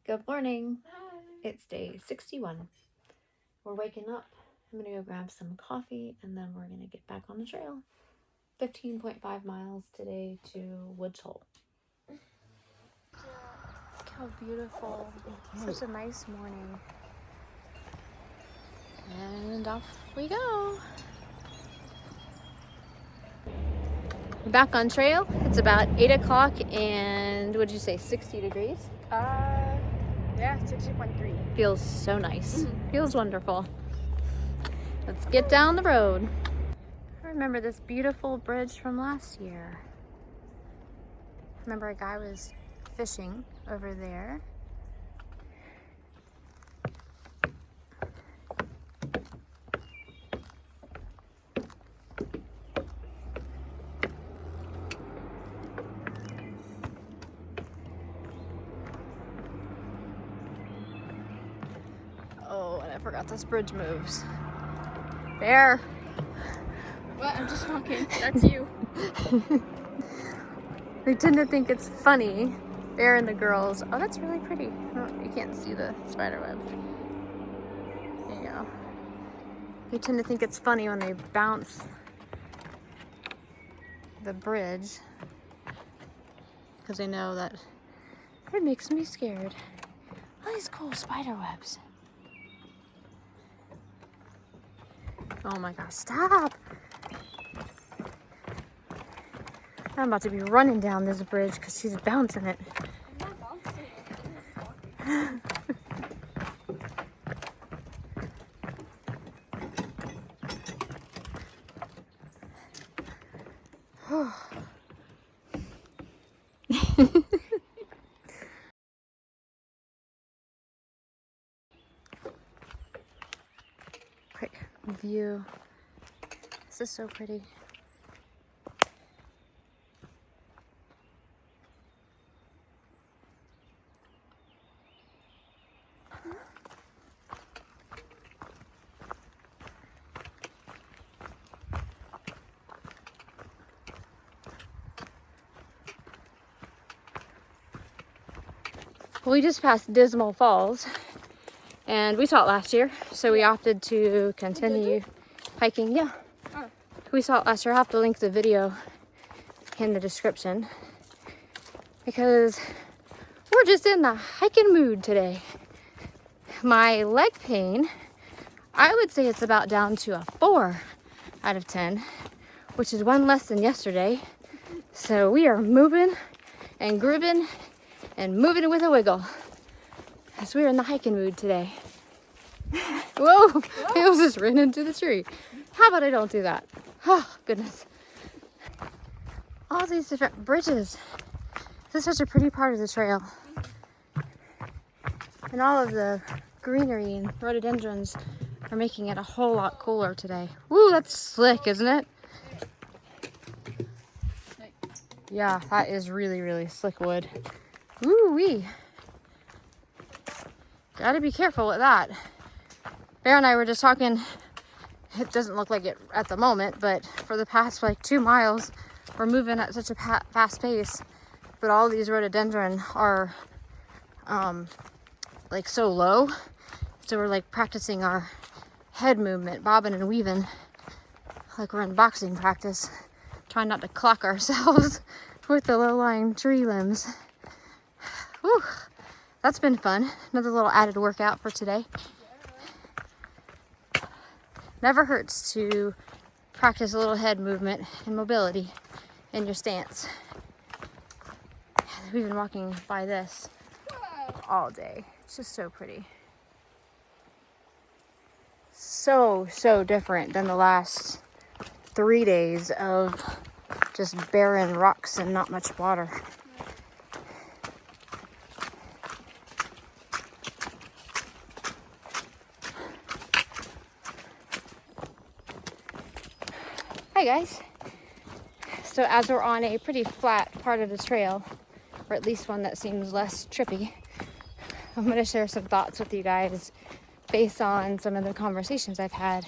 Good morning. Hi. It's day 61. We're waking up. I'm going to go grab some coffee and then we're going to get back on the trail. 15.5 miles today to Woods Hole. Look how beautiful. Such a nice morning. And off we go. We're back on trail. It's about 8 o'clock and what'd you say, 60 degrees? Yeah, 60.3. Feels so nice. Feels wonderful. Let's get down the road. I remember this beautiful bridge from last year. Remember a guy was fishing over there. Oh, and I forgot this bridge moves. Bear. What? I'm just walking. That's you. They tend to think it's funny. Bear and the girls. Oh, that's really pretty. Oh, you can't see the spider web. There you go. They tend to think it's funny when they bounce the bridge because they know that it makes me scared. All these cool spider webs. Oh my gosh, stop! I'm about to be running down this bridge because she's bouncing it. I'm not bouncing it. I'm just walking. Quick view. This is so pretty. We just passed Dismal Falls, and we saw it last year, so we opted to continue hiking. Yeah, we saw it last year. I'll have to link the video in the description because we're just in the hiking mood today. My leg pain, I would say it's about down to a 4 out of 10, which is one less than yesterday. So we are moving and grooving and moving with a wiggle as we're in the hiking mood today. Whoa, I almost just ran into the tree. How about I don't do that? Oh, goodness. All these different bridges. This is such a pretty part of the trail. And all of the greenery and rhododendrons are making it a whole lot cooler today. Woo, that's slick, isn't it? Yeah, that is really, really slick wood. Ooh-wee. Gotta be careful with that. Bear and I were just talking. It doesn't look like it at the moment, but for the past like 2 miles, we're moving at such a fast pace. But all these rhododendron are like so low. So we're like practicing our head movement, bobbing and weaving, like we're in boxing practice, trying not to clock ourselves with the low-lying tree limbs. Whew, that's been fun. Another little added workout for today. Never hurts to practice a little head movement and mobility in your stance. We've been walking by this all day. It's just so pretty. So different than the last 3 days of just barren rocks and not much water. Hi guys. So as we're on a pretty flat part of the trail, or at least one that seems less trippy, I'm going to share some thoughts with you guys based on some of the conversations I've had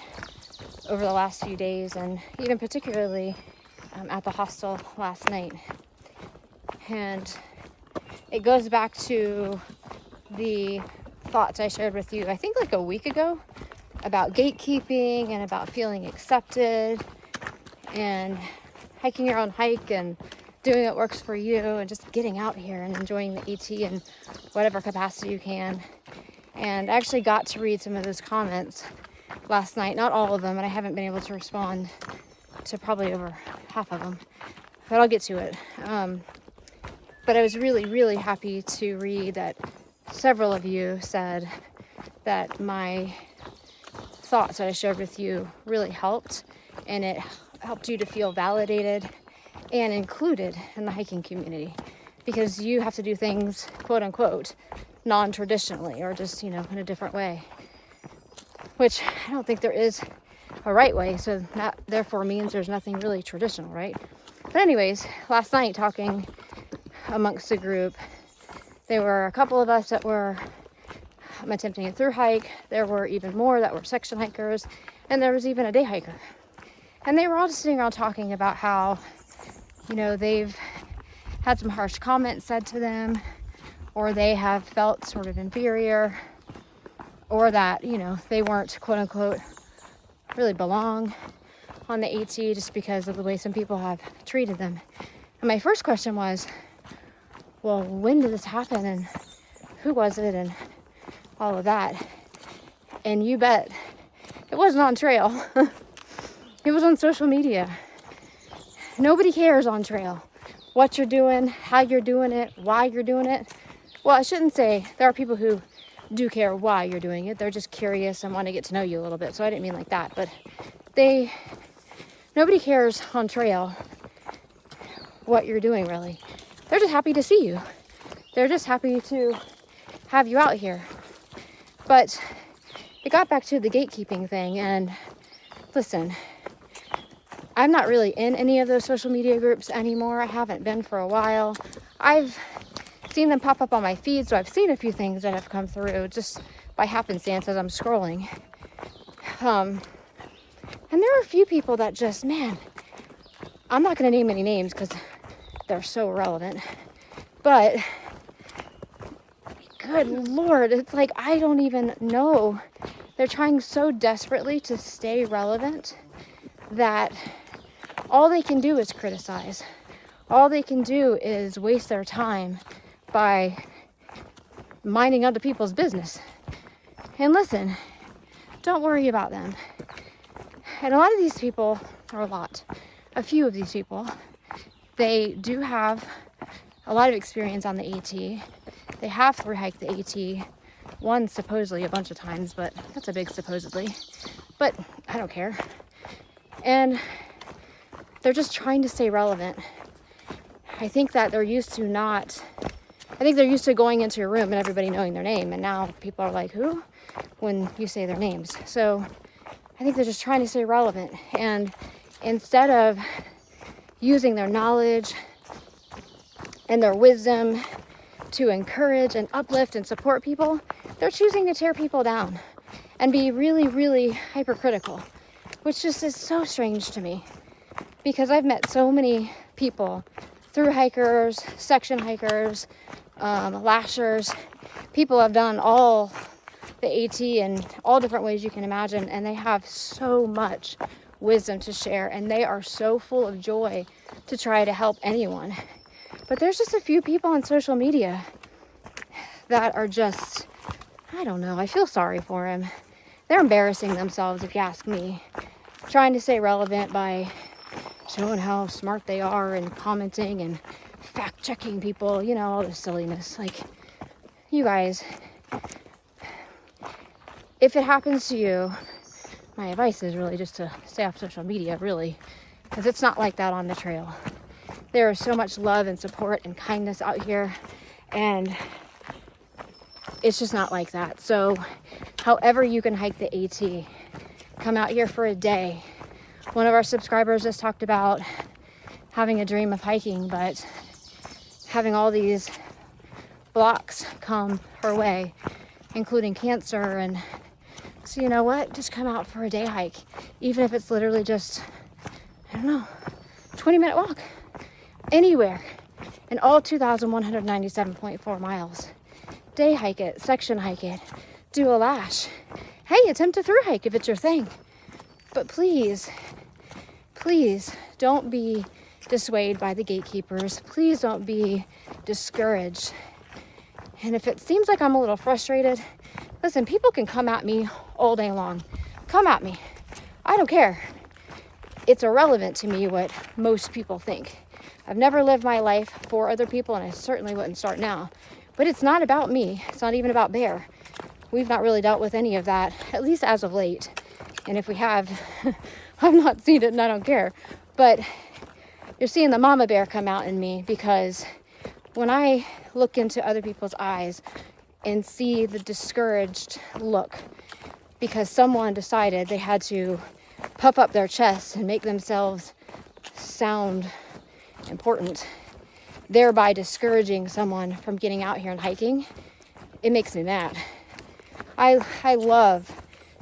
over the last few days, and even particularly at the hostel last night. And it goes back to the thoughts I shared with you, I think like a week ago, about gatekeeping and about feeling accepted and hiking your own hike and doing what works for you and just getting out here and enjoying the AT in whatever capacity you can. And I actually got to read some of those comments last night, not all of them, and I haven't been able to respond to probably over half of them, but I'll get to it. But I was really, really happy to read that several of you said that my thoughts that I shared with you really helped, and it helped you to feel validated and included in the hiking community, because you have to do things, quote unquote, non-traditionally, or just, in a different way, which I don't think there is a right way, so that therefore means there's nothing really traditional, right? But anyways, last night talking amongst the group, there were a couple of us that were attempting a through hike. There were even more that were section hikers, and there was even a day hiker. And they were all just sitting around talking about how, they've had some harsh comments said to them, or they have felt sort of inferior, or that, they weren't, quote unquote, really belong on the AT just because of the way some people have treated them. And my first question was, well, when did this happen, and who was it, and all of that? And you bet it wasn't on trail. It was on social media. Nobody cares on trail what you're doing, how you're doing it, why you're doing it. Well, I shouldn't say there are people who do care why you're doing it. They're just curious and want to get to know you a little bit. So I didn't mean like that, but nobody cares on trail what you're doing, really. They're just happy to see you. They're just happy to have you out here. But it got back to the gatekeeping thing, and listen, I'm not really in any of those social media groups anymore. I haven't been for a while. I've seen them pop up on my feed, so I've seen a few things that have come through just by happenstance as I'm scrolling. And there are a few people that just, man, I'm not going to name any names because they're so irrelevant, but good Lord, it's like, I don't even know. They're trying so desperately to stay relevant that all they can do is criticize. All they can do is waste their time by minding other people's business. And listen, don't worry about them. And a lot of these people, a few of these people, they do have a lot of experience on the AT. They have through hiked the AT, one supposedly a bunch of times, but that's a big supposedly. But I don't care. And they're just trying to stay relevant. I think that they're used to going into your room and everybody knowing their name, and now people are like, who? When you say their names. So I think they're just trying to stay relevant, and instead of using their knowledge and their wisdom to encourage and uplift and support people, they're choosing to tear people down and be really, really hypercritical, which just is so strange to me, because I've met so many people, through hikers, section hikers, lashers. People have done all the AT in all different ways you can imagine, and they have so much wisdom to share, and they are so full of joy to try to help anyone. But there's just a few people on social media that are just, I don't know, I feel sorry for them. They're embarrassing themselves, if you ask me, trying to stay relevant by showing how smart they are and commenting and fact-checking people, all this silliness. Like, you guys, if it happens to you, my advice is really just to stay off social media, really, because it's not like that on the trail. There is so much love and support and kindness out here, and it's just not like that. So however you can hike the AT, come out here for a day. One of our subscribers just talked about having a dream of hiking, but having all these blocks come her way, including cancer. And so, you know what? Just come out for a day hike, even if it's literally just, 20-minute walk anywhere in all 2,197.4 miles. day hike it, section hike it, do a lash. Hey, attempt a through hike if it's your thing. But please, please don't be dissuaded by the gatekeepers. Please don't be discouraged. And if it seems like I'm a little frustrated, listen, people can come at me all day long. Come at me. I don't care. It's irrelevant to me what most people think. I've never lived my life for other people, and I certainly wouldn't start now. But it's not about me. It's not even about Bear. We've not really dealt with any of that, at least as of late. And if we have, I've not seen it and I don't care. But you're seeing the mama bear come out in me, because when I look into other people's eyes and see the discouraged look because someone decided they had to puff up their chest and make themselves sound important, thereby discouraging someone from getting out here and hiking, it makes me mad. I love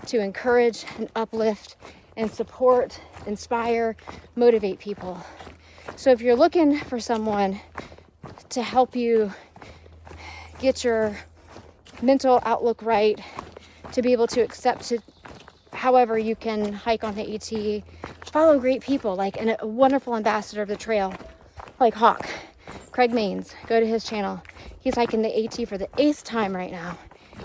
to encourage and uplift and support, inspire, motivate people. So if you're looking for someone to help you get your mental outlook right, to be able to accept it however you can hike on the AT, follow great people like a wonderful ambassador of the trail like Hawk, Craig Maines. Go to his channel. He's hiking the AT for the 8th time right now,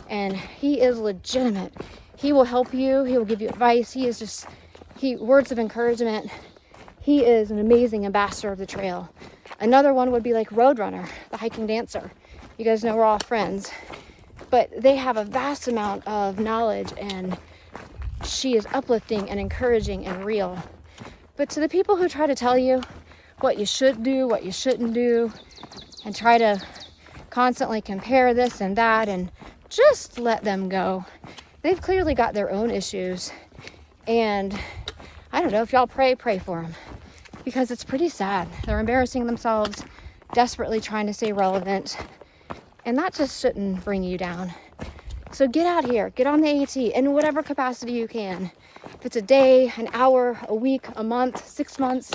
and he is legitimate. He will help you. He will give you advice. He is just, words of encouragement. He is an amazing ambassador of the trail. Another one would be like Roadrunner, the hiking dancer. You guys know we're all friends, but they have a vast amount of knowledge, and she is uplifting and encouraging and real. But to the people who try to tell you what you should do, what you shouldn't do, and try to constantly compare this and that, and just let them go. They've clearly got their own issues, and I don't know, if y'all pray for them, because it's pretty sad. They're embarrassing themselves, desperately trying to stay relevant, and that just shouldn't bring you down. So get out here, get on the AT in whatever capacity you can. If it's a day, an hour, a week, a month, 6 months,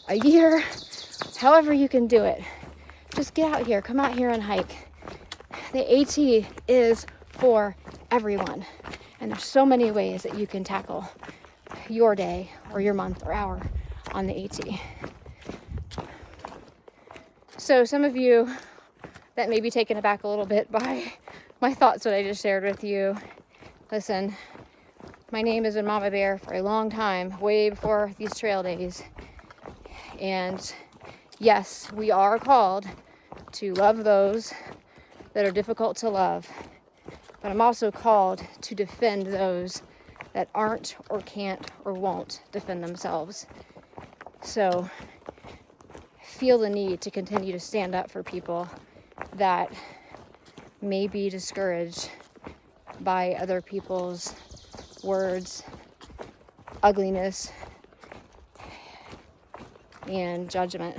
a year, however you can do it. Just get out here, come out here and hike. The AT is for everyone. And there's so many ways that you can tackle your day or your month or hour on the AT. So some of you that may be taken aback a little bit by my thoughts that I just shared with you, listen, my name has been Mama Bear for a long time, way before these trail days. And yes, we are called to love those that are difficult to love, but I'm also called to defend those that aren't or can't or won't defend themselves. So feel the need to continue to stand up for people that may be discouraged by other people's words, ugliness, and judgment.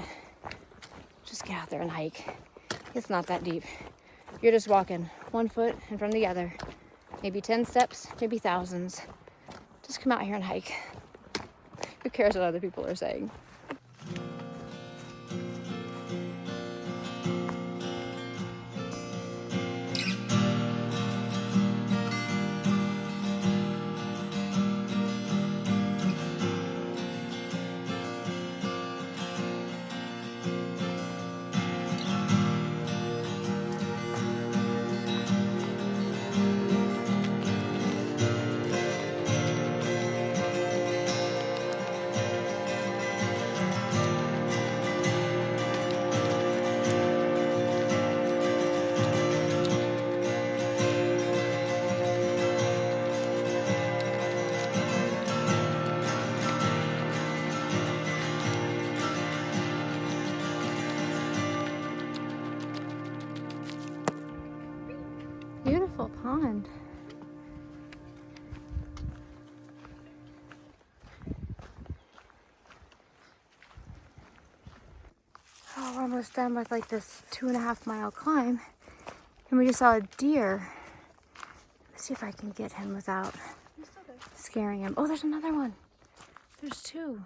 Just get out there and hike. It's not that deep. You're just walking one foot in front of the other. Maybe 10 steps, maybe thousands. Just come out here and hike. Who cares what other people are saying? Beautiful pond. Oh, we're almost done with like this 2.5 mile climb, and we just saw a deer. Let's see if I can get him without scaring him. Oh, there's another one. There's 2.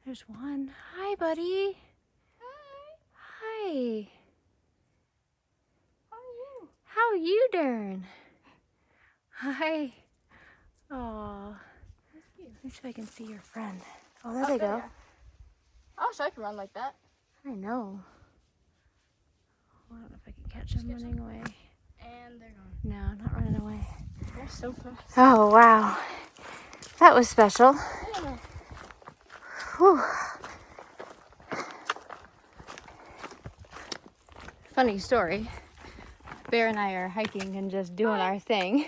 There's 1. Hi, buddy. Hi. Hi. How are you? you doing? Hi. Oh. Let me see if I can see your friend. Oh, there they go. Yeah. I wish I could run like that. I know. I don't know if I can catch them running away. And they're gone. No, not running away. They're so fast. Oh, wow. That was special. Yeah. Whew. Funny story. Bear and I are hiking and just doing our thing.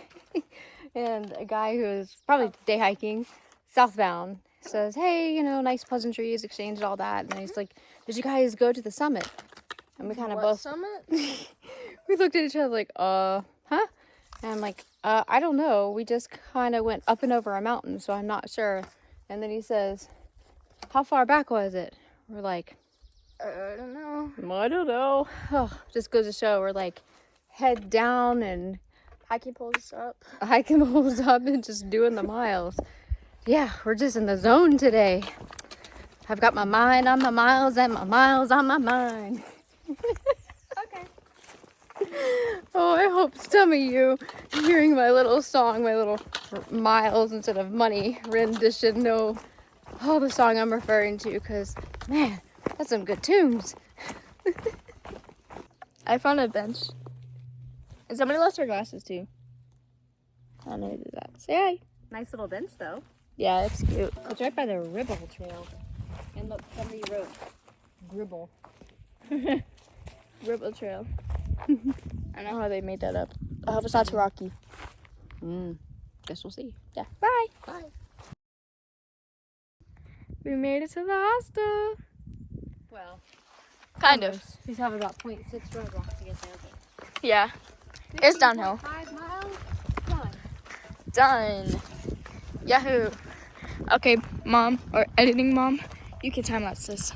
And a guy who is probably day hiking southbound says, hey, you know, nice pleasantries, exchanged all that. And then he's like, did you guys go to the summit? And we kind of both summit? we looked at each other like, huh? And I'm like, I don't know. We just kind of went up and over a mountain, so I'm not sure. And then he says, how far back was it? We're like, I don't know. I don't know. Oh, just goes to show we're like head down and Hiking poles up. hiking the holes up and just doing the miles. Yeah, we're just in the zone today. I've got my mind on my miles and my miles on my mind. Okay. Oh, I hope some of you hearing my little song, my little miles instead of money rendition know the song I'm referring to, because, man, that's some good tunes. I found a bench. And somebody lost their glasses too. I don't know who did that. Say hi. Nice little bench, though. Yeah, it's cute. It's right by the Ribble Trail. And look, somebody wrote Gribble. Ribble Trail. I know how they made that up. I hope it's not too rocky. Guess we'll see. Yeah. Bye. Bye. We made it to the hostel. Well, Kind of. these have about 0.6 roadblocks to get there. But Yeah. It's downhill. 5 miles? Done. Done. Yahoo. Okay, mom, or editing mom, you can time lapse this.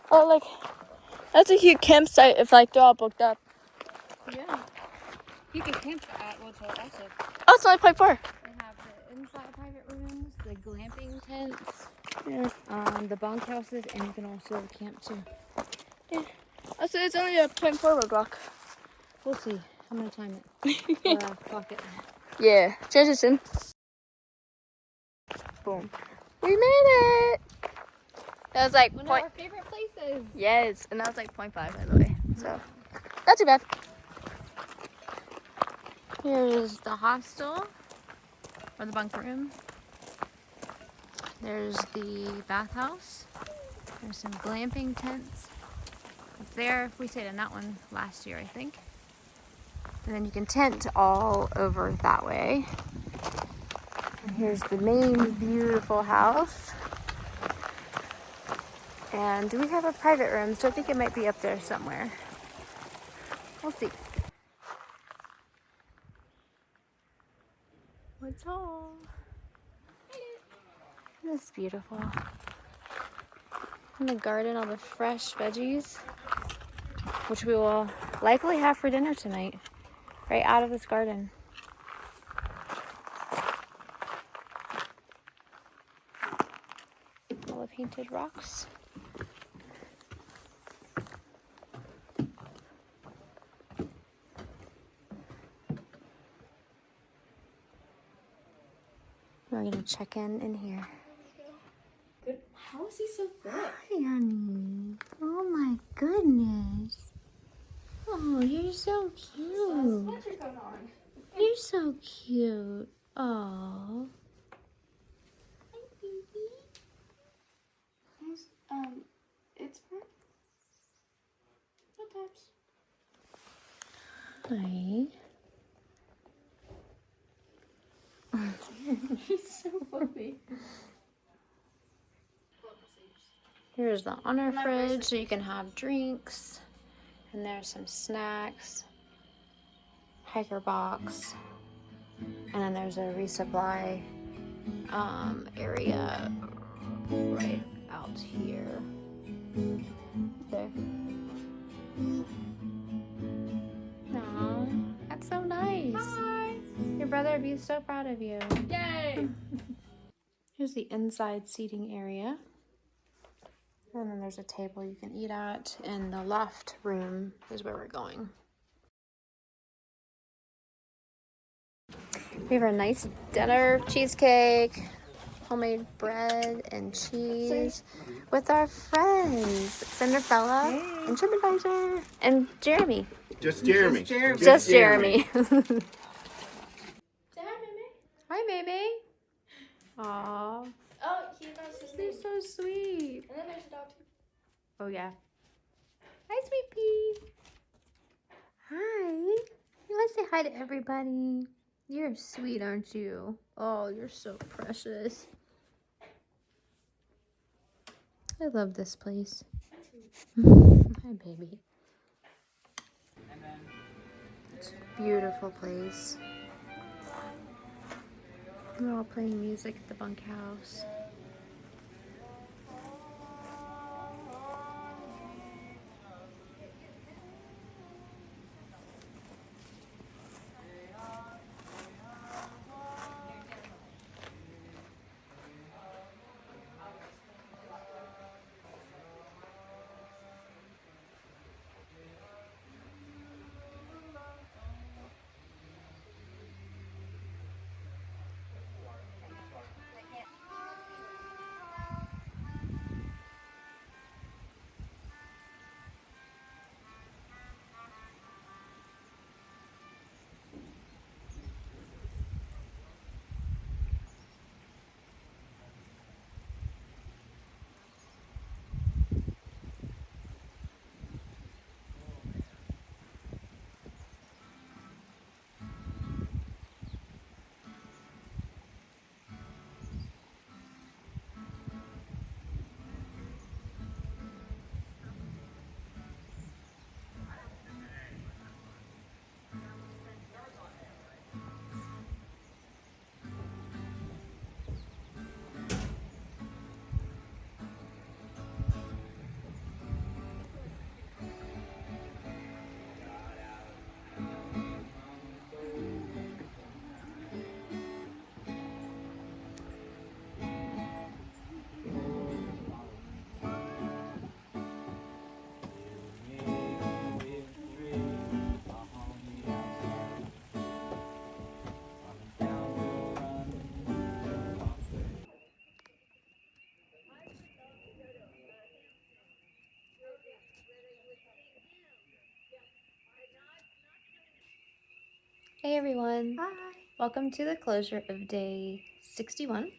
Oh, like, that's a huge campsite if, like, they're all booked up. Yeah. You can camp at Woodville also. Oh, it's only 0.4. They have the inside private rooms, the glamping tents, Yeah. the bunkhouses, and you can also camp too. Oh, so it's only a 0.4 roadblock. We'll see. I'm gonna time it. Clock it. Yeah. Transition. Boom. We made it! That was like One of point. our favorite places. Yes, and that was like 0.5 by the way. So, not too bad. Here's the hostel, or the bunk room. There's the bathhouse. There's some glamping tents. Up there, we stayed in that one last year, I think. And then you can tent all over that way. And here's the main beautiful house. And we have a private room, so I think it might be up there somewhere. We'll see. What's all? That's beautiful. In the garden, all the fresh veggies, which we will likely have for dinner tonight, right out of this garden. All the painted rocks. We're gonna check in here. Good. How is he so thick? Hi, honey. Oh my goodness. Oh, you're so cute. You're so cute. Oh. Hi, baby. It's what types? Hi. He's so fluffy. Here's the honor fridge so you can have drinks. And there's some snacks. Hiker box. And then there's a resupply area right out here. There. Aw, that's so nice. Hi. Your brother would be so proud of you. Yay! Here's the inside seating area. And then there's a table you can eat at, and the loft room is where we're going. We have a nice dinner, cheesecake, homemade bread and cheese with our friends, Cinderella and TripAdvisor and Jeremy. Just Jeremy. Just Jeremy. Hi, baby. Aww. Oh, he knows his name. You're so sweet. And then there's a dog too. Oh, yeah. Hi, sweet pea. Hi. You want to say hi to everybody? You're sweet, aren't you? Oh, you're so precious. I love this place. Hi, baby. It's a beautiful place. We're all playing music at the bunkhouse. Hey everyone. Hi. Welcome to the closure of day 61.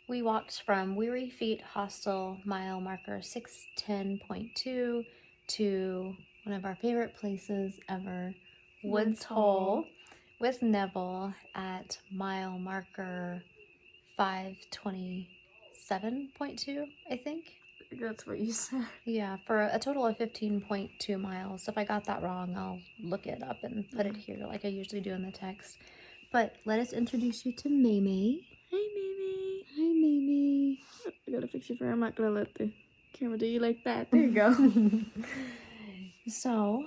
We walked from Weary Feet Hostel mile marker 610.2 to one of our favorite places ever, Woods Hole, with Neville at mile marker 527.2, I think. That's what you said. Yeah, for a total of 15.2 miles. If I got that wrong, I'll look it up and put it here like I usually do in the text. But let us introduce you to Maymay. Hey, Mimi. Hi, Maymay. I gotta fix your hair. I'm not gonna let the camera do you like that. There you go. So,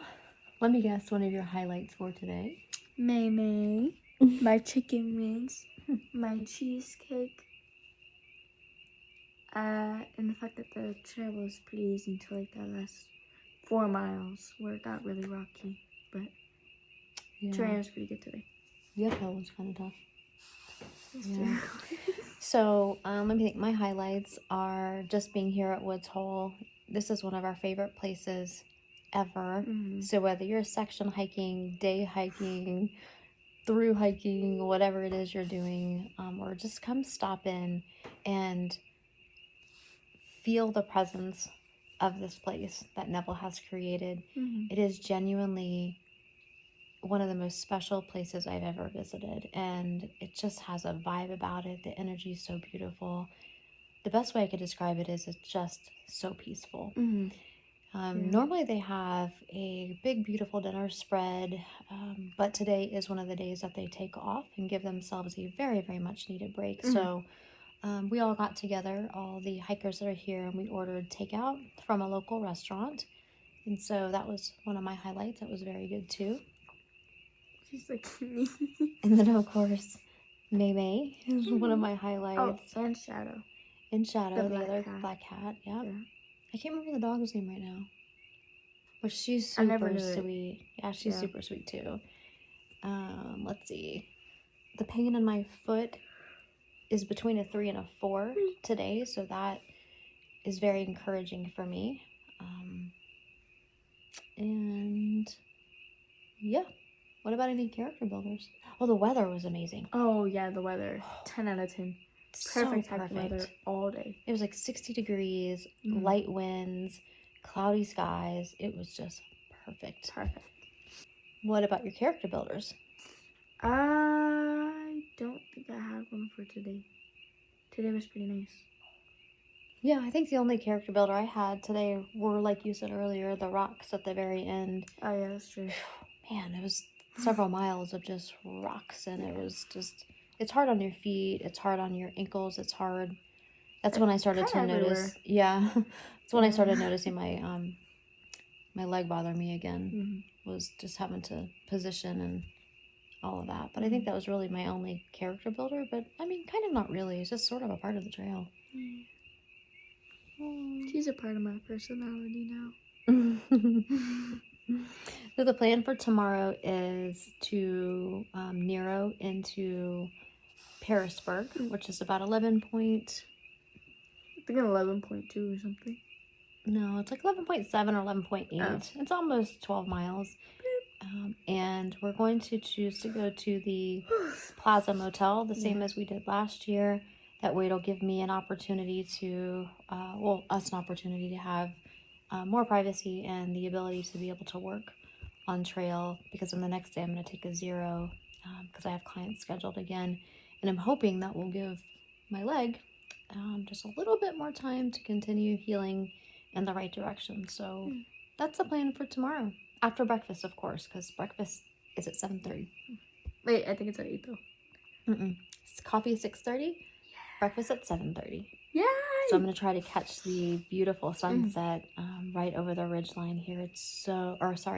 let me guess one of your highlights for today. May, my chicken wings, my cheesecake, and the fact that the trail was pretty easy until like that last 4 miles where it got really rocky. But terrain was pretty good today. The uphill was kind of tough. Yeah. So, let me think. My highlights are just being here at Woods Hole. This is one of our favorite places ever. So whether you're section hiking, day hiking, through hiking, whatever it is you're doing, or just come stop in and feel the presence of this place that Neville has created. It is genuinely one of the most special places I've ever visited, and it just has a vibe about it. The energy is so beautiful. The best way I could describe it is it's just so peaceful. Normally they have a big beautiful dinner spread, but today is one of the days that they take off and give themselves a very, very much needed break. So we all got together, all the hikers that are here, and we ordered takeout from a local restaurant. And so that was one of my highlights. That was very good too. She's like me. And then, of course, May is one of my highlights. Oh, and Shadow. And Shadow, the black other cat. black cat. Yep. Yeah. I can't remember the dog's name right now. But she's I never super knew it. sweet. Yeah, she's Yeah. super sweet too. Let's see. The pain in my foot is between a 3 and a 4 today, so that is very encouraging for me. And yeah. What about any character builders? Oh, the weather was amazing. Oh, yeah, the weather. 10 out of 10. Perfect type of weather all day. It was like 60 degrees, Mm. light winds, cloudy skies. It was just perfect. Perfect. What about your character builders? I don't think I had one for today. Today was pretty nice. Yeah, I think the only character builder I had today were, like you said earlier, the rocks at the very end. Oh, yeah, that's true. Man, it was several miles of just rocks, and it was just, it's hard on your feet, it's hard on your ankles, it's hard. That's when I started to notice. Everywhere. Yeah, that's when I started noticing my my leg bother me again. Mm-hmm. Was just having to position and all of that. But I think that was really my only character builder. But I mean, kind of not really. It's just sort of a part of the trail. She's a part of my personality now. So the plan for tomorrow is to Nero into Harrisburg, which is about 11 point. I think 11.2 or something. No, it's like 11.7 or 11.8. Oh. It's almost 12 miles. And we're going to choose to go to the Plaza Motel, the same as we did last year. That way it'll give me an opportunity to, us an opportunity to have more privacy and the ability to be able to work on trail, because on the next day I'm going to take a 0 because I have clients scheduled again. And I'm hoping that will give my leg just a little bit more time to continue healing in the right direction. So that's the plan for tomorrow. After breakfast, of course, because breakfast is at 7:30. Wait, I think it's at 8 though. It's coffee 6:30. Yeah. Breakfast at 7:30. Yay! So I'm going to try to catch the beautiful sunset right over the ridgeline here. It's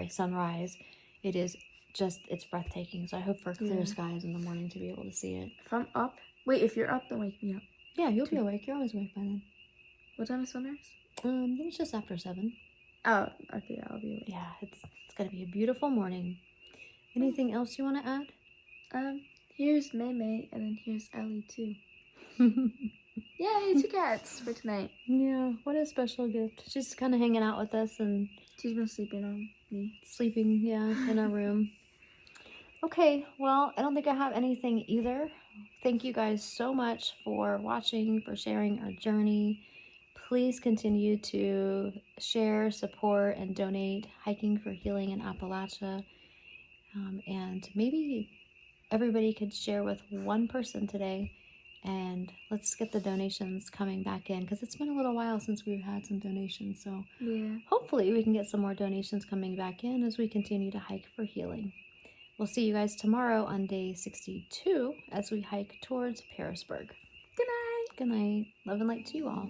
sunrise. It is just, it's breathtaking. So I hope for clear skies in the morning to be able to see it. If I'm up, wait, if you're up, then wake me up. Yeah, you'll be awake. You're always awake by then. What time is sunrise? I think it's just after 7. Oh, okay, I'll be awake. Yeah, it's going to be a beautiful morning. Anything else you want to add? Here's May May, and then here's Ellie too. Yay, 2 cats for tonight. Yeah, what a special gift. She's kind of hanging out with us, and she's been sleeping on me. Sleeping, yeah, in our room. Okay, well, I don't think I have anything either. Thank you guys so much for watching, for sharing our journey. Please continue to share, support, and donate Hiking for Healing in Appalachia. And maybe everybody could share with one person today, and let's get the donations coming back in, because it's been a little while since we've had some donations. So hopefully we can get some more donations coming back in as we continue to hike for healing. We'll see you guys tomorrow on day 62 as we hike towards Harrisburg. Good night. Good night. Love and light to you all.